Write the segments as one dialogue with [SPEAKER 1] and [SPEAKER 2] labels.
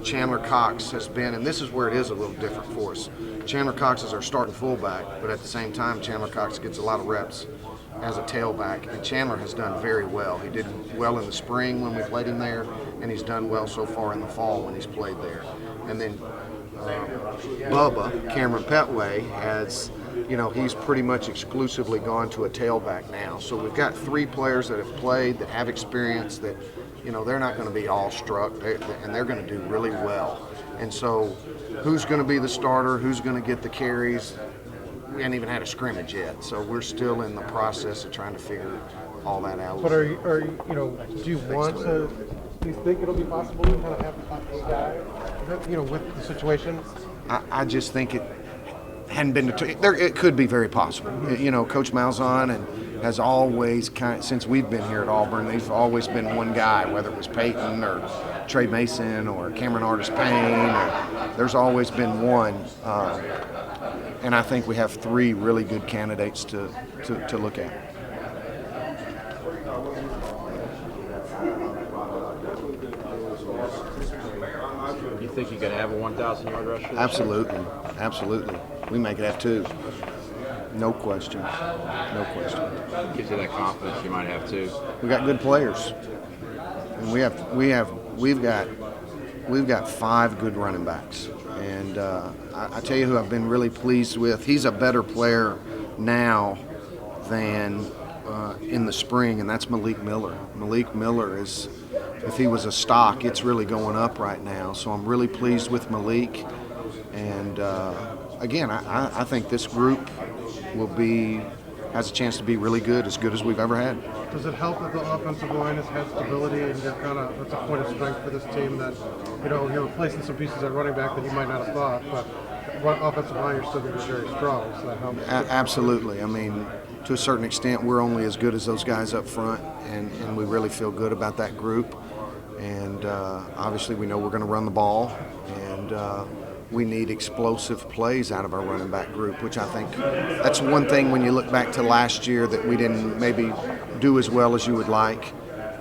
[SPEAKER 1] Chandler Cox has been, and this is where it is a little different for us. Chandler Cox is our starting fullback, but at the same time, Chandler Cox gets a lot of reps as a tailback, and Chandler has done very well. He did well in the spring when we played him there, and he's done well so far in the fall when he's played there. And then Bubba, Cameron Petway, has, he's pretty much exclusively gone to a tailback now. So we've got 3 players that have played, that have experience, that, they're not going to be all struck, and they're going to do really well. And so who's going to be the starter, who's going to get the carries, we haven't even had a scrimmage yet. So we're still in the process of trying to figure all that out.
[SPEAKER 2] But do you think it'll be possible to kind of have a guy, with the situation?
[SPEAKER 1] I just think it hadn't been it could be very possible. Coach Malzahn has always since we've been here at Auburn, they've always been one guy, whether it was Peyton or Trey Mason or Cameron Artis-Payne, there's always been one. And I think we have 3 really good candidates to look at.
[SPEAKER 3] You think you can have a 1,000-yard rusher?
[SPEAKER 1] Absolutely. We make it have 2. No question.
[SPEAKER 3] Gives you that confidence you might have 2.
[SPEAKER 1] We got good players, and we've got 5 good running backs. And I tell you who I've been really pleased with. He's a better player now than in the spring, and that's Malik Miller. Malik Miller is, if he was a stock, it's really going up right now. So I'm really pleased with Malik. And again, I think this group has a chance to be really good as we've ever had.
[SPEAKER 2] Does it help that the offensive line has had stability, and that's a point of strength for this team, that you're replacing some pieces at running back that you might not have thought, but offensive line, you're still going to be very strong, so that helps.
[SPEAKER 1] Absolutely. I mean, to a certain extent, we're only as good as those guys up front, and we really feel good about that group. And obviously we know we're going to run the ball, and we need explosive plays out of our running back group, which I think that's one thing when you look back to last year that we didn't maybe do as well as you would like,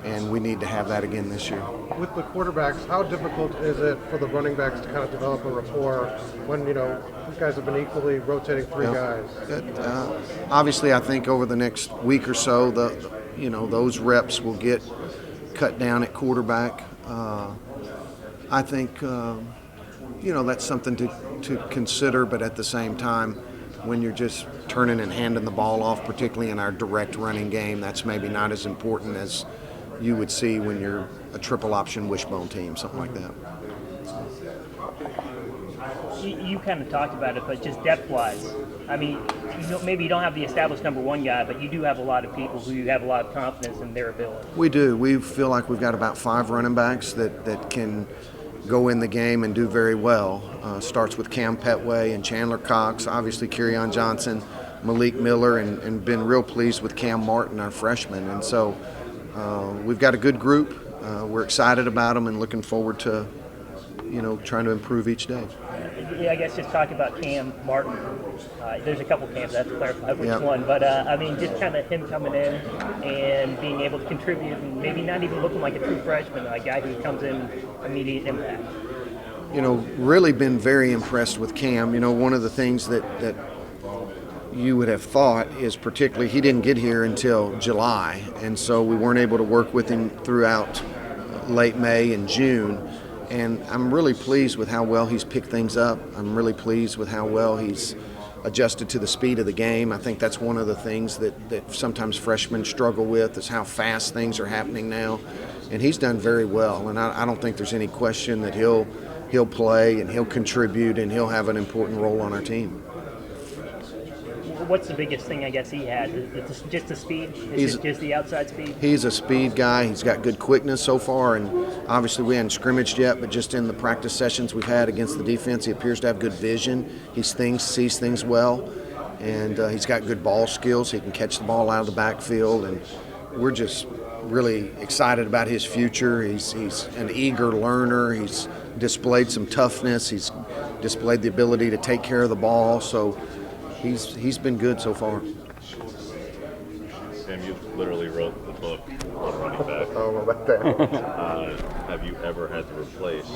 [SPEAKER 1] and we need to have that again this year.
[SPEAKER 2] With the quarterbacks, how difficult is it for the running backs to kind of develop a rapport when, these guys have been equally rotating 3 guys?
[SPEAKER 1] Obviously, I think over the next week or so, those reps will get cut down at quarterback. I think, that's something to consider, but at the same time, when you're just turning and handing the ball off, particularly in our direct running game, that's maybe not as important as you would see when you're a triple option wishbone team, something like that.
[SPEAKER 4] You kind of talked about it, but just depth-wise, I mean, maybe you don't have the established number 1 guy, but you do have a lot of people who you have a lot of confidence in their ability.
[SPEAKER 1] We do. We feel like we've got about 5 running backs that can go in the game and do very well. Starts with Cam Petway and Chandler Cox, obviously Kerryon Johnson, Malik Miller, and been real pleased with Cam Martin, our freshman. And so we've got a good group. We're excited about them and looking forward to, trying to improve each day.
[SPEAKER 4] Yeah, I guess just talking about Cam Martin. There's a couple Cams, I have to clarify which
[SPEAKER 1] Yep.
[SPEAKER 4] one. But, just kind of him coming in and being able to contribute and maybe not even looking like a true freshman, a guy who comes in immediate impact.
[SPEAKER 1] Really been very impressed with Cam. One of the things that you would have thought is particularly he didn't get here until July, and so we weren't able to work with him throughout late May and June. And I'm really pleased with how well he's picked things up. I'm really pleased with how well he's adjusted to the speed of the game. I think that's one of the things that sometimes freshmen struggle with, is how fast things are happening now. And he's done very well, and I don't think there's any question that he'll play and he'll contribute and he'll have an important role on our team.
[SPEAKER 4] What's the biggest thing I guess he had? It's just the speed? Is it just the outside speed?
[SPEAKER 1] He's a speed guy. He's got good quickness so far, and obviously we hadn't scrimmaged yet, but just in the practice sessions we've had against the defense, he appears to have good vision. He sees things well, and he's got good ball skills. He can catch the ball out of the backfield, and we're just really excited about his future. He's an eager learner. He's displayed some toughness. He's displayed the ability to take care of the ball, so he's been good so far.
[SPEAKER 5] Sam, you literally wrote the book on running back.
[SPEAKER 1] don't know about that.
[SPEAKER 5] Have you ever had to replace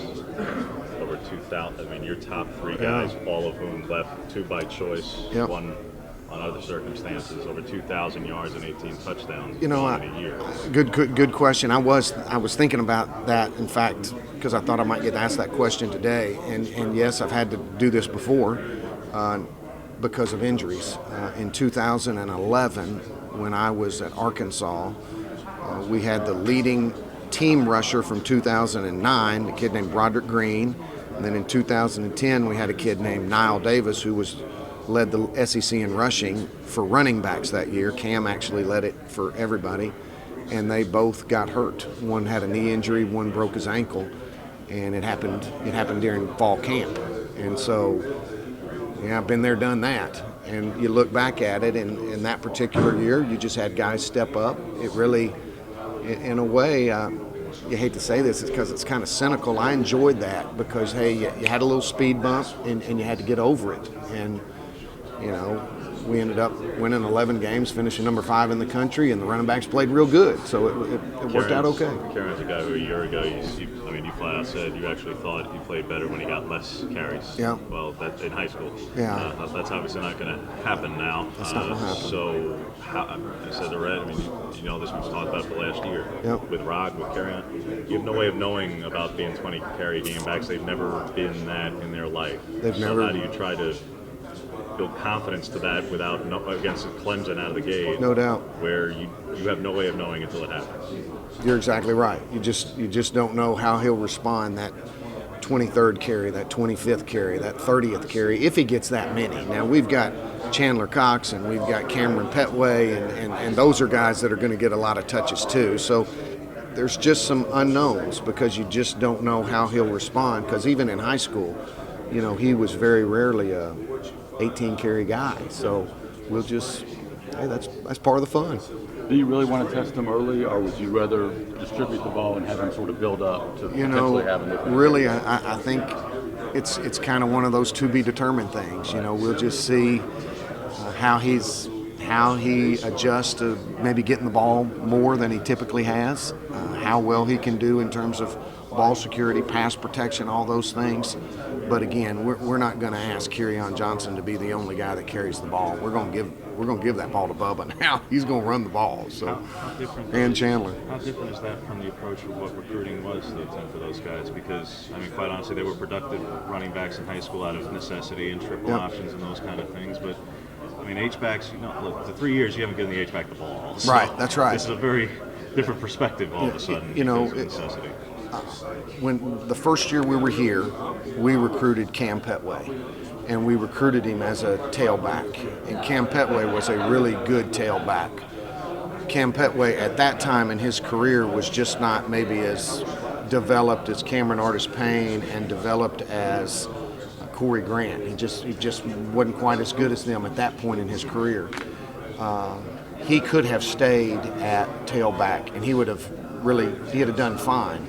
[SPEAKER 5] over 2,000? I mean, your top three guys, all of whom left, two by choice,
[SPEAKER 1] Yep.
[SPEAKER 5] one on other circumstances, over 2,000 yards and 18 touchdowns
[SPEAKER 1] in
[SPEAKER 5] a year.
[SPEAKER 1] Good question. I was thinking about that, in fact, because I thought I might get asked that question today. And yes, I've had to do this before because of injuries. In 2011, when I was at Arkansas, we had the leading team rusher from 2009, a kid named Broderick Green. And then in 2010, we had a kid named Niall Davis who led the SEC in rushing for running backs that year. Cam actually led it for everybody. And they both got hurt. One had a knee injury, one broke his ankle. And it happened during fall camp. And so, yeah, I've been there, done that. And you look back at it, and in that particular year, you just had guys step up. It really, in a way, you hate to say this, it's because it's kind of cynical. I enjoyed that because, hey, you had a little speed bump, and you had to get over it. And, you know, we ended up winning 11 games, finishing number 5 in the country, and the running backs played real good. So it worked out okay.
[SPEAKER 5] Karen's a guy who a year ago, you flat out said you actually thought he played better when he got less carries.
[SPEAKER 1] Yeah.
[SPEAKER 5] Well, that in high school.
[SPEAKER 1] Yeah.
[SPEAKER 5] That's obviously not going to happen now.
[SPEAKER 1] That's not going to happen.
[SPEAKER 5] So, I said to Red, I mean, you know, this was talked about for last year.
[SPEAKER 1] Yep.
[SPEAKER 5] With Rod, with Carrion. You have no way of knowing about being 20 carry game backs. They've never been that in their life.
[SPEAKER 1] They've
[SPEAKER 5] so
[SPEAKER 1] never.
[SPEAKER 5] How do you try to build confidence to that without against Clemson out of the gate?
[SPEAKER 1] No doubt.
[SPEAKER 5] Where you have no way of knowing until it happens.
[SPEAKER 1] You're exactly right. You just don't know how he'll respond that 23rd carry, that 25th carry, that 30th carry, if he gets that many. Now, we've got Chandler Cox and we've got Cameron Petway, and those are guys that are going to get a lot of touches too. So there's just some unknowns because you just don't know how he'll respond, because even in high school, you know, he was very rarely a 18 carry guy. So we'll just, hey, that's part of the fun.
[SPEAKER 6] Do you really want to test him early, or would you rather distribute the ball and have him sort of build up to potentially have an impact?
[SPEAKER 1] Really, I think it's kind of one of those to be determined things. You know, we'll just see how he adjusts to maybe getting the ball more than he typically has, how well he can do in terms of ball security, pass protection, all those things. But again, we're not going to ask Kerryon Johnson to be the only guy that carries the ball. We're going to give that ball to Bubba now. He's going to run the ball. So, and Chandler.
[SPEAKER 5] How different is that from the approach of what recruiting was, though, Tim, for those guys? Because, I mean, quite honestly, they were productive running backs in high school out of necessity and triple options and those kind of things. But, I mean, H-backs, you know, look, for 3 years you haven't given the H-back the ball. So
[SPEAKER 1] right, that's right.
[SPEAKER 5] This is a very different perspective all of a sudden.
[SPEAKER 1] You know,
[SPEAKER 5] necessity.
[SPEAKER 1] When the first year we were here, we recruited Cam Petway, and we recruited him as a tailback. And Cam Petway was a really good tailback. Cam Petway at that time in his career was just not maybe as developed as Cameron Artis-Payne and developed as Corey Grant. He just wasn't quite as good as them at that point in his career. He could have stayed at tailback, and he'd have done fine.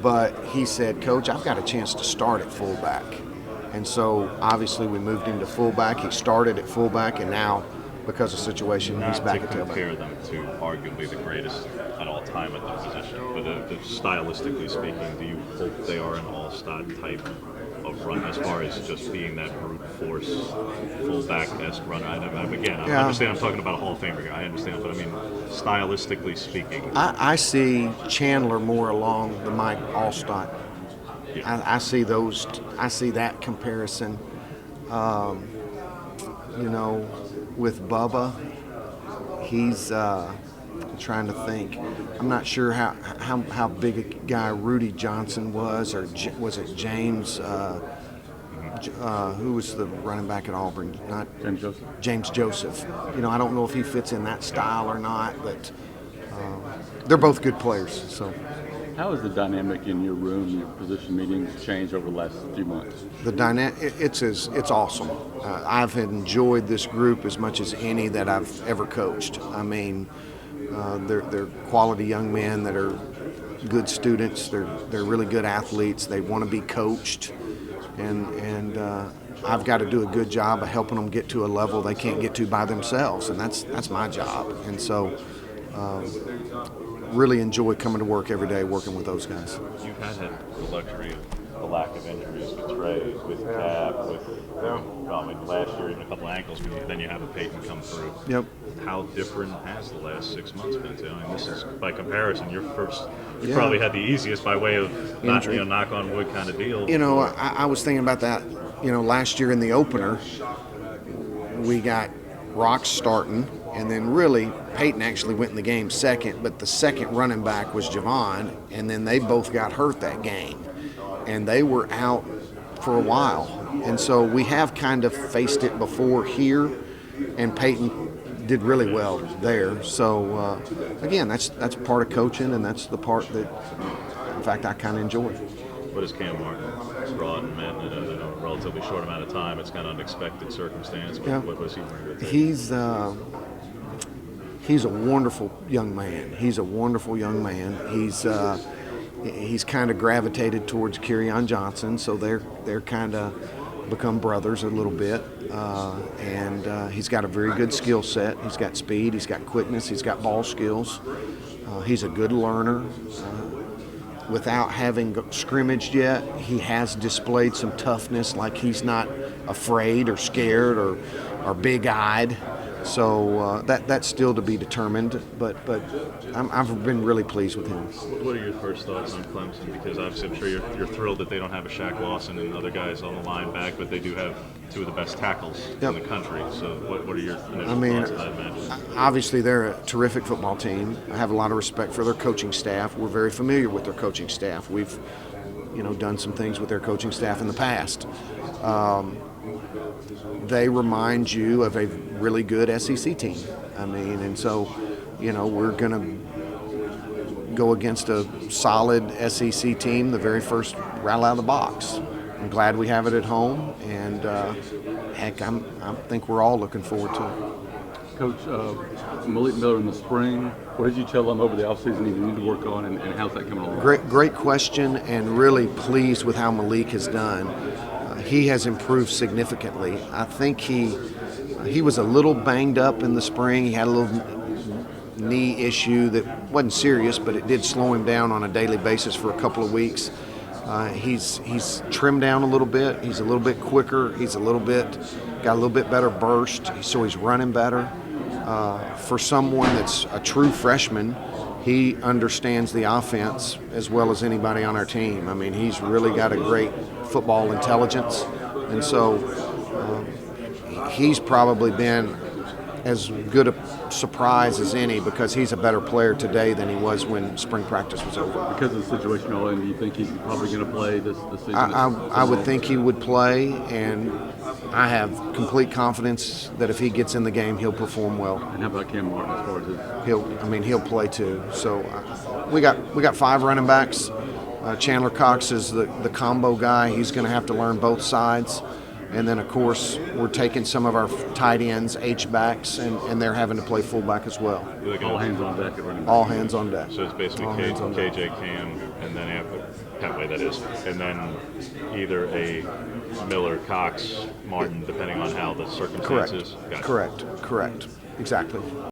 [SPEAKER 1] But he said, Coach, I've got a chance to start at fullback. And so obviously we moved him to fullback. He started at fullback, and now, because of the situation, he's back at tailback.
[SPEAKER 5] Not to compare them to arguably the greatest at all time at the position, but stylistically speaking, do you hope they are an all-star type of run as far as just being that brute force fullback-esque runner? I understand I'm talking about a Hall of Famer here. I understand, but I mean, stylistically speaking.
[SPEAKER 1] I see Chandler more along the Mike Allstott. Yeah. I see that comparison. You know, with Bubba, he's I'm trying to think. I'm not sure how big a guy Rudy Johnson was, or was it James? Who was the running back at Auburn? Not
[SPEAKER 6] James Joseph.
[SPEAKER 1] James Joseph. You know, I don't know if he fits in that style or not, but they're both good players. So.
[SPEAKER 6] How has the dynamic in your room, your position meetings changed over the last few months?
[SPEAKER 1] The dynamic, it's awesome. I've enjoyed this group as much as any that I've ever coached. I mean, they're quality young men that are good students. They're really good athletes. They want to be coached, and I've got to do a good job of helping them get to a level they can't get to by themselves, and that's my job. And so really enjoy coming to work every day working with those guys.
[SPEAKER 5] You've had the luxury of the lack of injuries with Trey, with Cap, with last year even a couple of ankles. Then you have a Peyton come through.
[SPEAKER 1] Yep.
[SPEAKER 5] How different has the last 6 months been? I mean, this is by comparison your first. You
[SPEAKER 1] Yeah.
[SPEAKER 5] probably had the easiest by way of not,
[SPEAKER 1] Injury.
[SPEAKER 5] knock on wood kind of deal.
[SPEAKER 1] I was thinking about that. Last year in the opener, we got Rock starting, and then really Peyton actually went in the game second, but the second running back was Javon, and then they both got hurt that game, and they were out for a while. And so we have kind of faced it before here, and Peyton did really well there. So again, that's part of coaching, and that's the part that, in fact, I kind of enjoy.
[SPEAKER 5] What has Cam Martin brought and meant in a relatively short amount of time? It's kind of unexpected circumstance.
[SPEAKER 1] Yeah.
[SPEAKER 5] What was he bring with him?
[SPEAKER 1] He's a wonderful young man. He's kind of gravitated towards Kerryon Johnson, so they're kind of become brothers a little bit. And he's got a very good skill set. He's got speed. He's got quickness. He's got ball skills. He's a good learner. Without having scrimmaged yet, he has displayed some toughness, like he's not afraid or scared or big-eyed. So that's still to be determined, but I've been really pleased with him.
[SPEAKER 5] What are your first thoughts on Clemson? Because obviously I'm sure you're thrilled that they don't have a Shaq Lawson and other guys on the line back, but they do have two of the best tackles in the country. So what are your initial thoughts on that match?
[SPEAKER 1] Obviously they're a terrific football team. I have a lot of respect for their coaching staff. We're very familiar with their coaching staff. We've done some things with their coaching staff in the past. They remind you of a really good SEC team. And so, we're going to go against a solid SEC team the very first rattle out of the box. I'm glad we have it at home, and heck, I think we're all looking forward to it.
[SPEAKER 6] Coach, Malik Miller in the spring, what did you tell them over the offseason you need to work on, and how's that coming along?
[SPEAKER 1] Great question, and really pleased with how Malik has done. He has improved significantly. I think he was a little banged up in the spring. He had a little knee issue that wasn't serious, but it did slow him down on a daily basis for a couple of weeks. He's trimmed down a little bit. He's a little bit quicker. Got a little bit better burst, so he's running better. For someone that's a true freshman, he understands the offense as well as anybody on our team. He's really got a great football intelligence, and so he's probably been as good a surprise as any, because he's a better player today than he was when spring practice was over.
[SPEAKER 6] Because of the situation all in, do you think he's probably going to play this season?
[SPEAKER 1] I would think he would play, and I have complete confidence that if he gets in the game, he'll perform well.
[SPEAKER 6] And how about Cam Martin as far as his?
[SPEAKER 1] He'll play too. So we got 5 running backs. Chandler Cox is the combo guy. He's going to have to learn both sides. And then, of course, we're taking some of our tight ends, H-backs, and they're having to play fullback as well.
[SPEAKER 6] All hands on deck at running back.
[SPEAKER 1] All hands on deck.
[SPEAKER 5] So it's basically KJ Cam, and then after Pentway, that is, and then either a Miller, Cox, Martin, depending on how the circumstances.
[SPEAKER 1] Correct. Exactly.